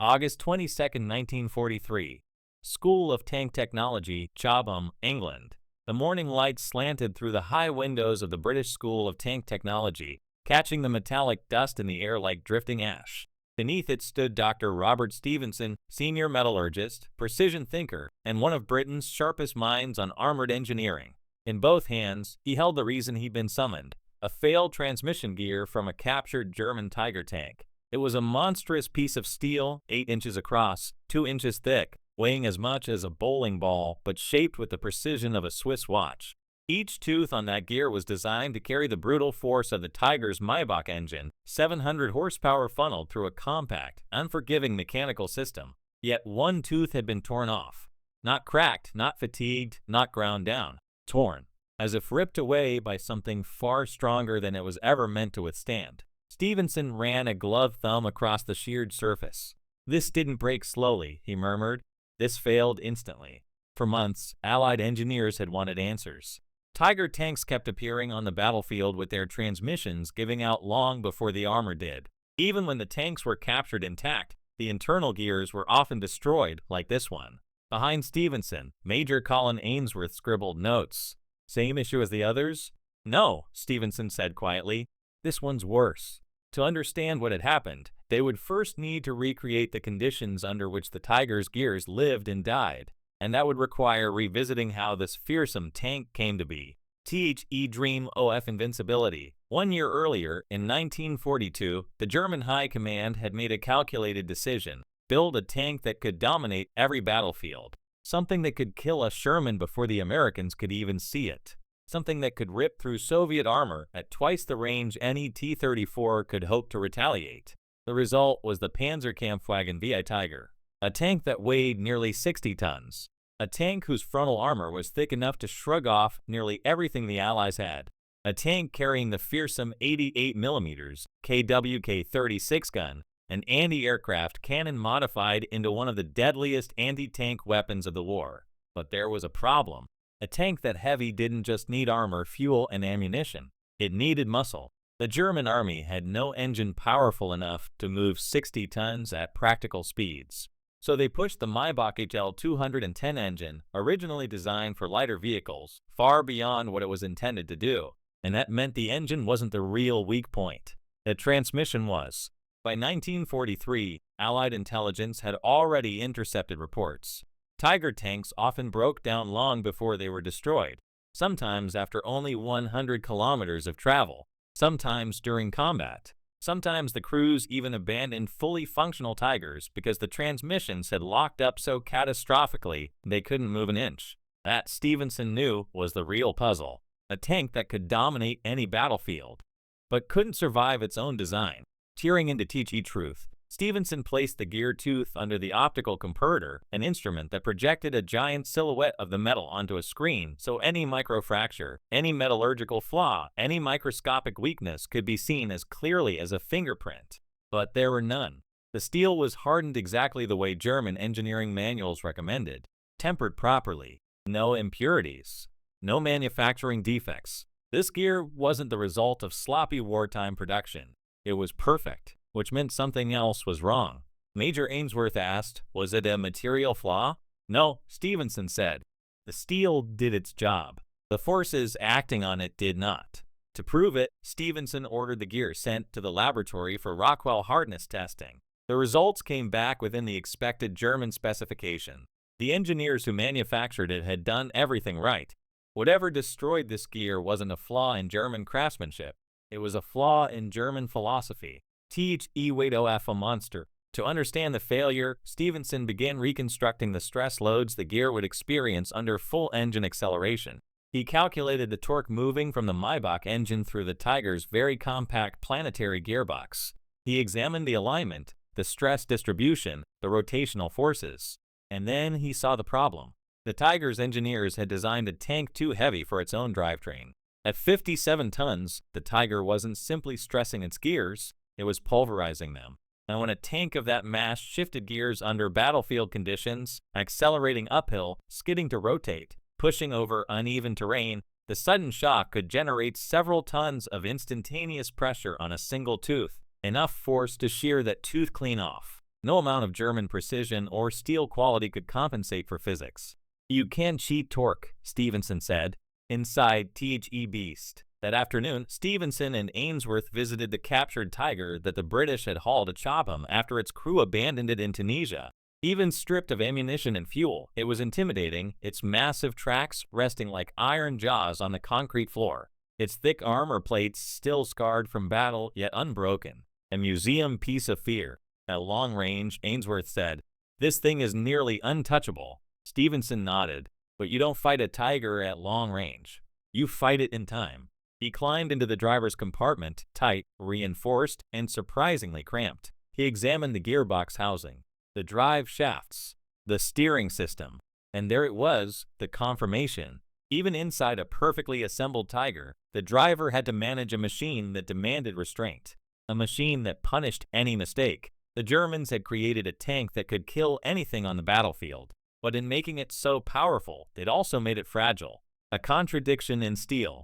August 22, 1943. School of Tank Technology, Chobham, England. The morning light slanted through the high windows of the British School of Tank Technology, catching the metallic dust in the air like drifting ash. Beneath it stood Dr. Robert Stevenson, senior metallurgist, precision thinker, and one of Britain's sharpest minds on armored engineering. In both hands, he held the reason he'd been summoned, a failed transmission gear from a captured German Tiger tank. It was a monstrous piece of steel, 8 inches across, 2 inches thick, weighing as much as a bowling ball, but shaped with the precision of a Swiss watch. Each tooth on that gear was designed to carry the brutal force of the Tiger's Maybach engine, 700 horsepower funneled through a compact, unforgiving mechanical system. Yet one tooth had been torn off. Not cracked, not fatigued, not ground down. Torn, as if ripped away by something far stronger than it was ever meant to withstand. Stevenson ran a gloved thumb across the sheared surface. "This didn't break slowly," he murmured. "This failed instantly." For months, Allied engineers had wanted answers. Tiger tanks kept appearing on the battlefield with their transmissions giving out long before the armor did. Even when the tanks were captured intact, the internal gears were often destroyed, like this one. Behind Stevenson, Major Colin Ainsworth scribbled notes. "Same issue as the others?" "No," Stevenson said quietly. "This one's worse." To understand what had happened, they would first need to recreate the conditions under which the Tiger's gears lived and died, and that would require revisiting how this fearsome tank came to be. The dream of invincibility. 1 year earlier, in 1942, the German High Command had made a calculated decision: build a tank that could dominate every battlefield. Something that could kill a Sherman before the Americans could even see it. Something that could rip through Soviet armor at twice the range any T-34 could hope to retaliate. The result was the Panzerkampfwagen VI Tiger, a tank that weighed nearly 60 tons. A tank whose frontal armor was thick enough to shrug off nearly everything the Allies had. A tank carrying the fearsome 88mm KWK-36 gun, an anti-aircraft cannon modified into one of the deadliest anti-tank weapons of the war. But there was a problem. A tank that heavy didn't just need armor, fuel, and ammunition. It needed muscle. The German army had no engine powerful enough to move 60 tons at practical speeds. So they pushed the Maybach HL-210 engine, originally designed for lighter vehicles, far beyond what it was intended to do. And that meant the engine wasn't the real weak point. The transmission was. By 1943, Allied intelligence had already intercepted reports. Tiger tanks often broke down long before they were destroyed, sometimes after only 100 kilometers of travel, sometimes during combat. Sometimes the crews even abandoned fully functional Tigers because the transmissions had locked up so catastrophically they couldn't move an inch. That, Stevenson knew, was the real puzzle. A tank that could dominate any battlefield, but couldn't survive its own design. Tearing into TG truth, Stevenson placed the gear tooth under the optical comparator, an instrument that projected a giant silhouette of the metal onto a screen so any microfracture, any metallurgical flaw, any microscopic weakness could be seen as clearly as a fingerprint. But there were none. The steel was hardened exactly the way German engineering manuals recommended, tempered properly, no impurities, no manufacturing defects. This gear wasn't the result of sloppy wartime production. It was perfect, which meant something else was wrong. Major Ainsworth asked, "Was it a material flaw?" "No," Stevenson said. "The steel did its job. The forces acting on it did not." To prove it, Stevenson ordered the gear sent to the laboratory for Rockwell hardness testing. The results came back within the expected German specification. The engineers who manufactured it had done everything right. Whatever destroyed this gear wasn't a flaw in German craftsmanship. It was a flaw in German philosophy. The monster. To understand the failure, Stevenson began reconstructing the stress loads the gear would experience under full engine acceleration. He calculated the torque moving from the Maybach engine through the Tiger's very compact planetary gearbox. He examined the alignment, the stress distribution, the rotational forces. And then he saw the problem. The Tiger's engineers had designed a tank too heavy for its own drivetrain. At 57 tons, the Tiger wasn't simply stressing its gears, it was pulverizing them. And when a tank of that mass shifted gears under battlefield conditions, accelerating uphill, skidding to rotate, pushing over uneven terrain, the sudden shock could generate several tons of instantaneous pressure on a single tooth, enough force to shear that tooth clean off. No amount of German precision or steel quality could compensate for physics. You can cheat torque, Stevenson said. Inside The Beast. That afternoon, Stevenson and Ainsworth visited the captured Tiger that the British had hauled to Chobham after its crew abandoned it in Tunisia. Even stripped of ammunition and fuel, it was intimidating, its massive tracks resting like iron jaws on the concrete floor, its thick armor plates still scarred from battle yet unbroken. A museum piece of fear. At long range, Ainsworth said, "This thing is nearly untouchable." Stevenson nodded. "But you don't fight a Tiger at long range. You fight it in time." He climbed into the driver's compartment, tight, reinforced, and surprisingly cramped. He examined the gearbox housing, the drive shafts, the steering system, and there it was, the confirmation. Even inside a perfectly assembled Tiger, the driver had to manage a machine that demanded restraint, a machine that punished any mistake. The Germans had created a tank that could kill anything on the battlefield, but in making it so powerful, they'd also made it fragile. A contradiction in steel.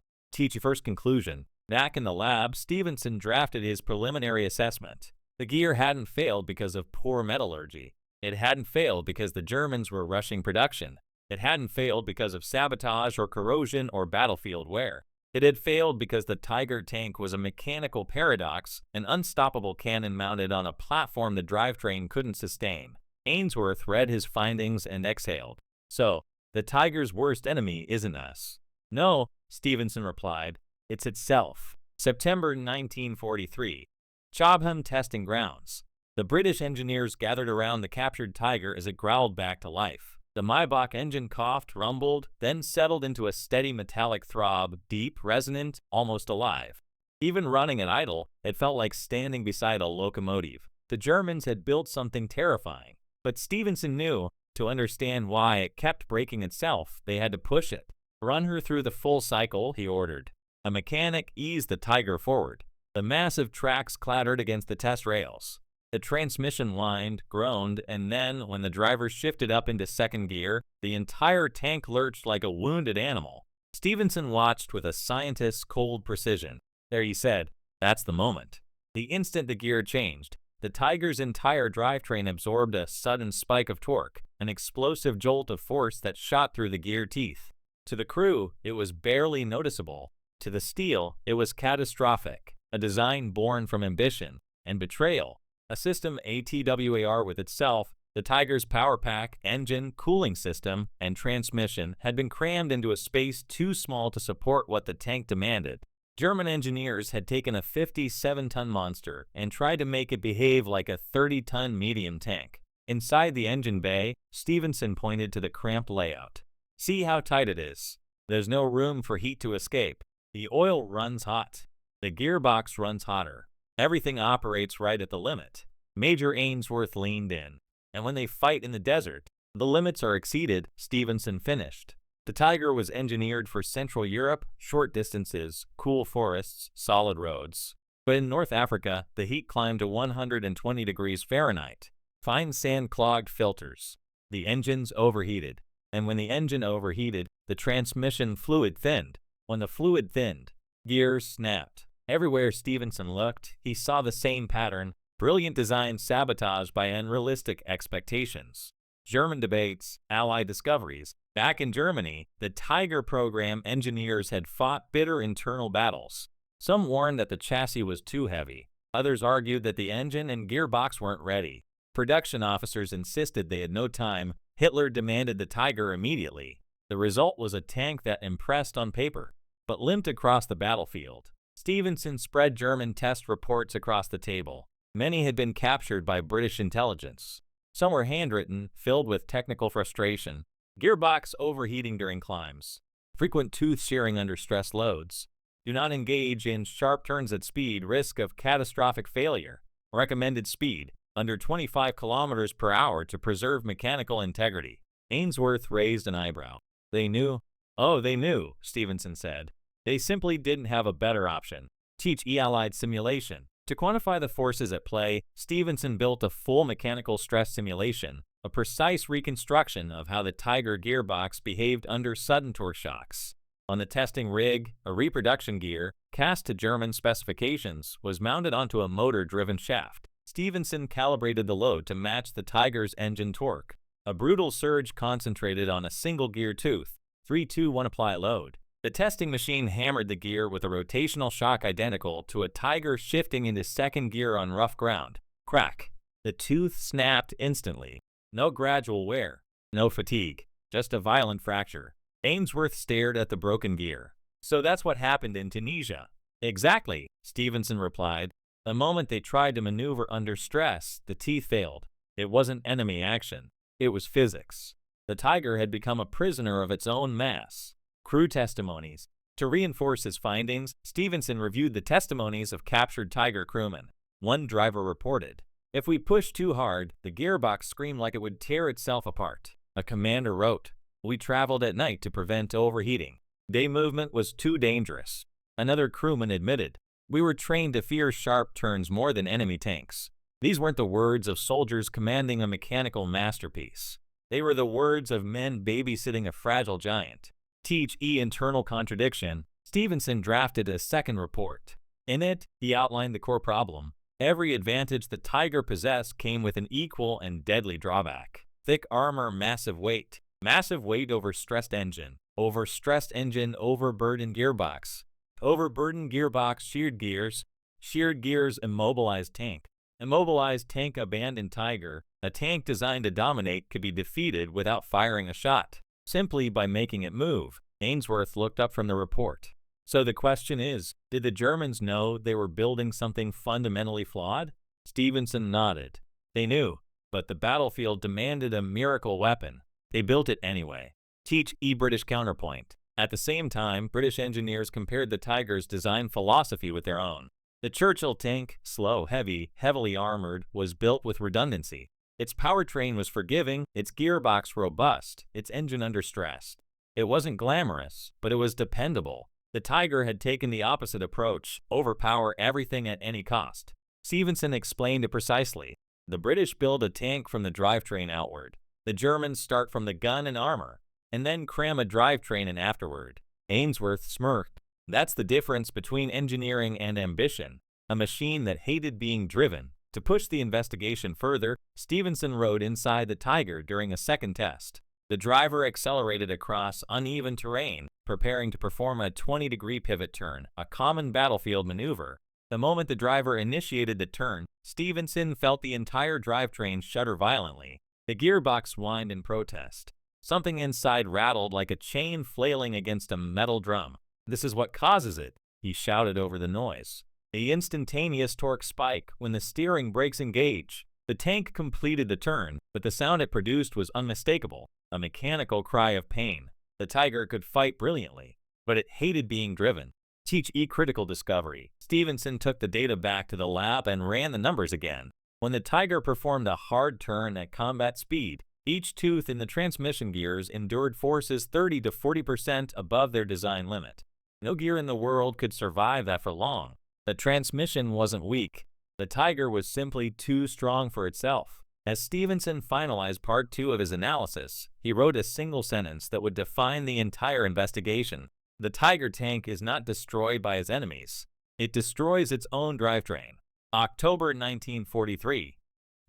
First conclusion. Back in the lab, Stevenson drafted his preliminary assessment. The gear hadn't failed because of poor metallurgy. It hadn't failed because the Germans were rushing production. It hadn't failed because of sabotage or corrosion or battlefield wear. It had failed because the Tiger tank was a mechanical paradox, an unstoppable cannon mounted on a platform the drivetrain couldn't sustain. Ainsworth read his findings and exhaled. "So, the Tiger's worst enemy isn't us." "No," Stevenson replied, "it's itself." September 1943. Chobham testing grounds. The British engineers gathered around the captured Tiger as it growled back to life. The Maybach engine coughed, rumbled, then settled into a steady metallic throb, deep, resonant, almost alive. Even running at idle, it felt like standing beside a locomotive. The Germans had built something terrifying, but Stevenson knew, to understand why it kept breaking itself, they had to push it. "Run her through the full cycle," he ordered. A mechanic eased the Tiger forward. The massive tracks clattered against the test rails. The transmission whined, groaned, and then, when the driver shifted up into second gear, the entire tank lurched like a wounded animal. Stevenson watched with a scientist's cold precision. "There," he said, "that's the moment." The instant the gear changed, the Tiger's entire drivetrain absorbed a sudden spike of torque, an explosive jolt of force that shot through the gear teeth. To the crew, it was barely noticeable. To the steel, it was catastrophic, a design born from ambition and betrayal, a system ATWAR with itself. The Tiger's power pack, engine, cooling system, and transmission had been crammed into a space too small to support what the tank demanded. German engineers had taken a 57-ton monster and tried to make it behave like a 30-ton medium tank. Inside the engine bay, Stevenson pointed to the cramped layout. "See how tight it is. There's no room for heat to escape. The oil runs hot. The gearbox runs hotter. Everything operates right at the limit." Major Ainsworth leaned in. "And when they fight in the desert, the limits are exceeded," Stevenson finished. The Tiger was engineered for Central Europe, short distances, cool forests, solid roads. But in North Africa, the heat climbed to 120 degrees Fahrenheit. Fine sand clogged filters. The engines overheated. And when the engine overheated, the transmission fluid thinned. When the fluid thinned, gears snapped. Everywhere Stevenson looked, he saw the same pattern: brilliant design sabotaged by unrealistic expectations. German debates, Allied discoveries. Back in Germany, the Tiger program engineers had fought bitter internal battles. Some warned that the chassis was too heavy. Others argued that the engine and gearbox weren't ready. Production officers insisted they had no time. Hitler demanded the Tiger immediately. The result was a tank that impressed on paper, but limped across the battlefield. Stevenson spread German test reports across the table. Many had been captured by British intelligence. Some were handwritten, filled with technical frustration. Gearbox overheating during climbs. Frequent tooth shearing under stress loads. Do not engage in sharp turns at speed, risk of catastrophic failure. Recommended speed, under 25 kilometers per hour to preserve mechanical integrity. Ainsworth raised an eyebrow. "They knew?" "Oh, they knew," Stevenson said. "They simply didn't have a better option. Teach Allied simulation." To quantify the forces at play, Stevenson built a full mechanical stress simulation, a precise reconstruction of how the Tiger gearbox behaved under sudden torque shocks. On the testing rig, a reproduction gear, cast to German specifications, was mounted onto a motor-driven shaft. Stevenson calibrated the load to match the Tiger's engine torque. A brutal surge concentrated on a single gear tooth. 3, 2, 1 apply load. The testing machine hammered the gear with a rotational shock identical to a Tiger shifting into second gear on rough ground. Crack. The tooth snapped instantly. No gradual wear. No fatigue. Just a violent fracture. Ainsworth stared at the broken gear. So that's what happened in Tunisia. Exactly, Stevenson replied. The moment they tried to maneuver under stress, the teeth failed. It wasn't enemy action. It was physics. The Tiger had become a prisoner of its own mass. Crew testimonies. To reinforce his findings, Stevenson reviewed the testimonies of captured Tiger crewmen. One driver reported, "If we pushed too hard, the gearbox screamed like it would tear itself apart." A commander wrote, "We traveled at night to prevent overheating. Day movement was too dangerous." Another crewman admitted, "We were trained to fear sharp turns more than enemy tanks." These weren't the words of soldiers commanding a mechanical masterpiece. They were the words of men babysitting a fragile giant. Teach internal contradiction. Stevenson drafted a second report. In it, he outlined the core problem. Every advantage the Tiger possessed came with an equal and deadly drawback. Thick armor, massive weight. Massive weight over stressed engine. Overstressed engine, overburdened gearbox. Overburdened gearbox, sheared gears. Sheared gears, immobilized tank. Immobilized tank, abandoned Tiger. A tank designed to dominate could be defeated without firing a shot, simply by making it move. Ainsworth looked up from the report. So the question is, did the Germans know they were building something fundamentally flawed? Stevenson nodded. They knew, but the battlefield demanded a miracle weapon. They built it anyway. Teach British counterpoint. At the same time, British engineers compared the Tiger's design philosophy with their own. The Churchill tank, slow, heavy, heavily armored, was built with redundancy. Its powertrain was forgiving, its gearbox robust, its engine under stress. It wasn't glamorous, but it was dependable. The Tiger had taken the opposite approach, overpower everything at any cost. Stevenson explained it precisely. The British build a tank from the drivetrain outward. The Germans start from the gun and armor, and then cram a drivetrain in afterward. Ainsworth smirked. That's the difference between engineering and ambition. A machine that hated being driven. To push the investigation further, Stevenson rode inside the Tiger during a second test. The driver accelerated across uneven terrain, preparing to perform a 20-degree pivot turn, a common battlefield maneuver. The moment the driver initiated the turn, Stevenson felt the entire drivetrain shudder violently. The gearbox whined in protest. Something inside rattled like a chain flailing against a metal drum. "This is what causes it," he shouted over the noise. The instantaneous torque spike when the steering brakes engage. The tank completed the turn, but the sound it produced was unmistakable, a mechanical cry of pain. The Tiger could fight brilliantly, but it hated being driven. Teach critical discovery. Stevenson took the data back to the lab and ran the numbers again. When the Tiger performed a hard turn at combat speed, each tooth in the transmission gears endured forces 30 to 40% above their design limit. No gear in the world could survive that for long. The transmission wasn't weak. The Tiger was simply too strong for itself. As Stevenson finalized part 2 of his analysis, he wrote a single sentence that would define the entire investigation. The Tiger tank is not destroyed by its enemies. It destroys its own drivetrain. October 1943.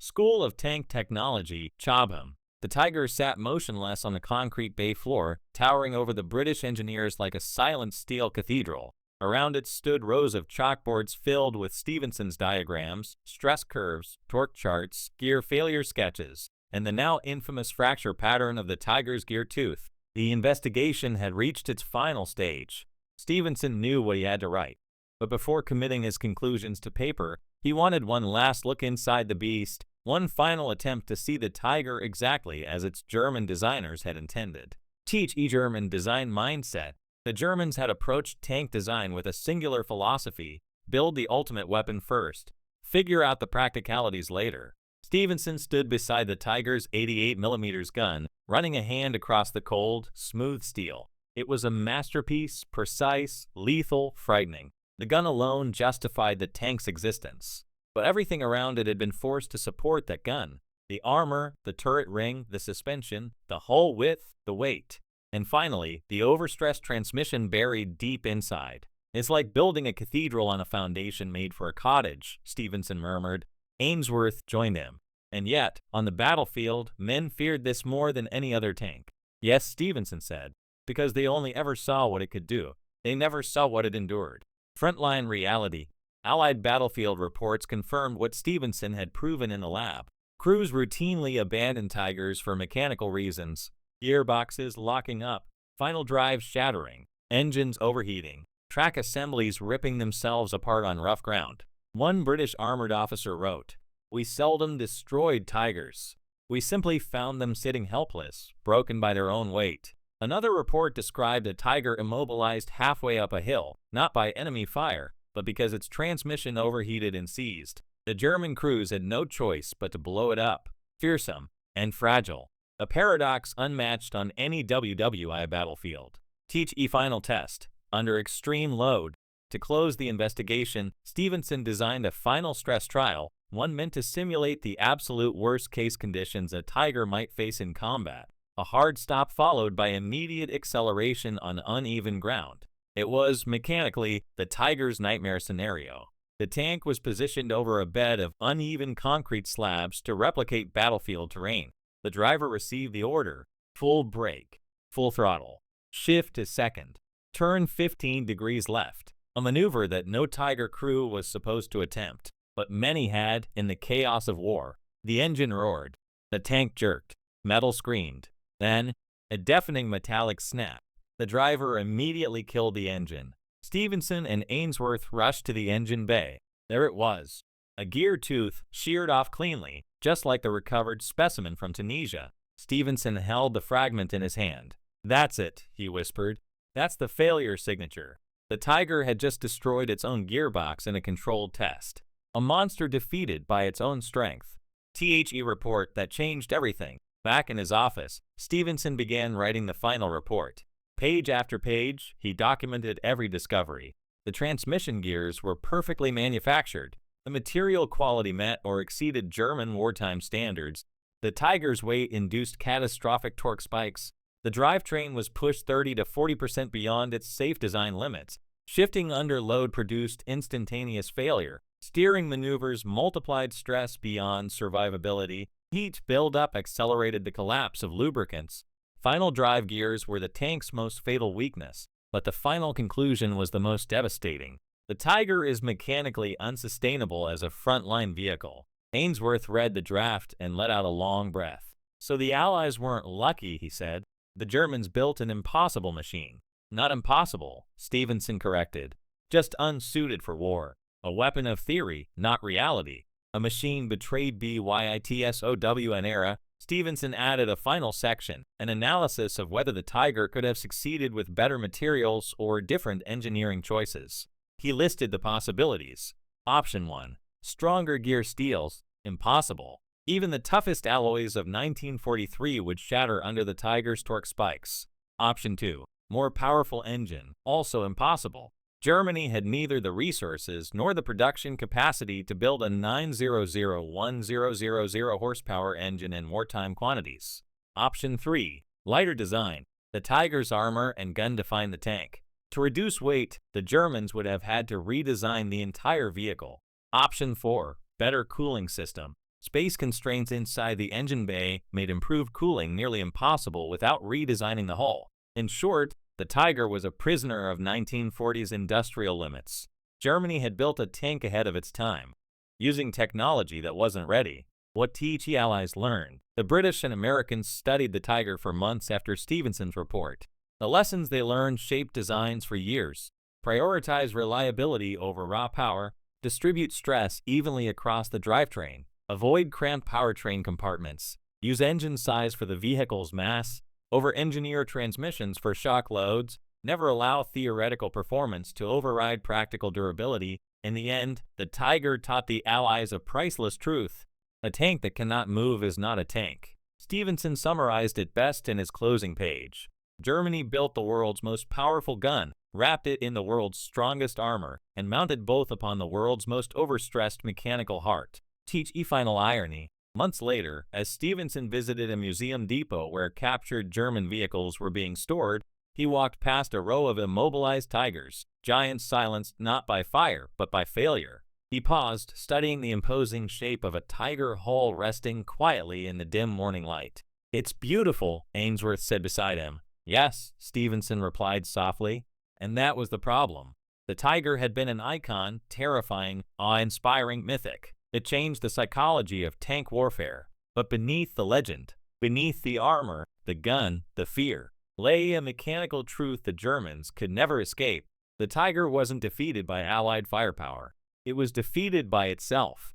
School of Tank Technology, Chobham. The Tiger sat motionless on the concrete bay floor, towering over the British engineers like a silent steel cathedral. Around it stood rows of chalkboards filled with Stevenson's diagrams, stress curves, torque charts, gear failure sketches, and the now infamous fracture pattern of the Tiger's gear tooth. The investigation had reached its final stage. Stevenson knew what he had to write, but before committing his conclusions to paper, he wanted one last look inside the beast, one final attempt to see the Tiger exactly as its German designers had intended. Teach German design mindset. The Germans had approached tank design with a singular philosophy: build the ultimate weapon first, figure out the practicalities later. Stevenson stood beside the Tiger's 88mm gun, running a hand across the cold, smooth steel. It was a masterpiece, precise, lethal, frightening. The gun alone justified the tank's existence. But everything around it had been forced to support that gun. The armor, the turret ring, the suspension, the hull width, the weight. And finally, the overstressed transmission buried deep inside. "It's like building a cathedral on a foundation made for a cottage," Stevenson murmured. Ainsworth joined him. And yet, on the battlefield, men feared this more than any other tank. Yes, Stevenson said, because they only ever saw what it could do. They never saw what it endured. Frontline reality. Allied battlefield reports confirmed what Stevenson had proven in the lab. Crews routinely abandoned Tigers for mechanical reasons. Gearboxes locking up, final drives shattering, engines overheating, track assemblies ripping themselves apart on rough ground. One British armored officer wrote, "We seldom destroyed Tigers. We simply found them sitting helpless, broken by their own weight." Another report described a Tiger immobilized halfway up a hill, not by enemy fire, but because its transmission overheated and seized. The German crews had no choice but to blow it up, fearsome and fragile. A paradox unmatched on any WWI battlefield. Teach E final test. Under extreme load. To close the investigation, Stevenson designed a final stress trial, one meant to simulate the absolute worst-case conditions a Tiger might face in combat. A hard stop followed by immediate acceleration on uneven ground. It was, mechanically, the Tiger's nightmare scenario. The tank was positioned over a bed of uneven concrete slabs to replicate battlefield terrain. The driver received the order: full brake, full throttle, shift to second, turn 15 degrees left, a maneuver that no Tiger crew was supposed to attempt, but many had in the chaos of war. The engine roared, the tank jerked, metal screamed. Then, a deafening metallic snap. The driver immediately killed the engine. Stevenson and Ainsworth rushed to the engine bay. There it was, a gear tooth sheared off cleanly, just like the recovered specimen from Tunisia. Stevenson held the fragment in his hand. "That's it," he whispered. "That's the failure signature." The Tiger had just destroyed its own gearbox in a controlled test. A monster defeated by its own strength. The report that changed everything. Back in his office, Stevenson began writing the final report. Page after page, he documented every discovery. The transmission gears were perfectly manufactured. The material quality met or exceeded German wartime standards. The Tiger's weight induced catastrophic torque spikes. The drivetrain was pushed 30 to 40% beyond its safe design limits. Shifting under load produced instantaneous failure. Steering maneuvers multiplied stress beyond survivability. Heat buildup accelerated the collapse of lubricants. Final drive gears were the tank's most fatal weakness, but the final conclusion was the most devastating. The Tiger is mechanically unsustainable as a frontline vehicle. Ainsworth read the draft and let out a long breath. So the Allies weren't lucky, he said. The Germans built an impossible machine. Not impossible, Stevenson corrected. Just unsuited for war. A weapon of theory, not reality. A machine betrayed BYITSOWN era. Stevenson added a final section, an analysis of whether the Tiger could have succeeded with better materials or different engineering choices. He listed the possibilities. Option 1. Stronger gear steels. Impossible. Even the toughest alloys of 1943 would shatter under the Tiger's torque spikes. Option 2. More powerful engine. Also impossible. Germany had neither the resources nor the production capacity to build a 9001000 horsepower engine in wartime quantities. Option 3. Lighter design. The Tiger's armor and gun defined the tank. To reduce weight, the Germans would have had to redesign the entire vehicle. Option 4. Better cooling system. Space constraints inside the engine bay made improved cooling nearly impossible without redesigning the hull. In short, the Tiger was a prisoner of 1940s industrial limits. Germany had built a tank ahead of its time, using technology that wasn't ready. What THE Allies learned. The British and Americans studied the Tiger for months after Stevenson's report. The lessons they learned shaped designs for years. Prioritize reliability over raw power. Distribute stress evenly across the drivetrain. Avoid cramped powertrain compartments. Use engine size for the vehicle's mass. Over-engineer transmissions for shock loads. Never allow theoretical performance to override practical durability. In the end, the Tiger taught the Allies a priceless truth. A tank that cannot move is not a tank. Stevenson summarized it best in his closing page. Germany built the world's most powerful gun, wrapped it in the world's strongest armor, and mounted both upon the world's most overstressed mechanical heart. Teach final irony. Months later, as Stevenson visited a museum depot where captured German vehicles were being stored, he walked past a row of immobilized Tigers, giants silenced not by fire but by failure. He paused, studying the imposing shape of a tiger hull resting quietly in the dim morning light. "It's beautiful," Ainsworth said beside him. "Yes," Stevenson replied softly. And that was the problem. The tiger had been an icon, terrifying, awe-inspiring, mythic. It changed the psychology of tank warfare. But beneath the legend, beneath the armor, the gun, the fear, lay a mechanical truth the Germans could never escape. The tiger wasn't defeated by Allied firepower. It was defeated by itself.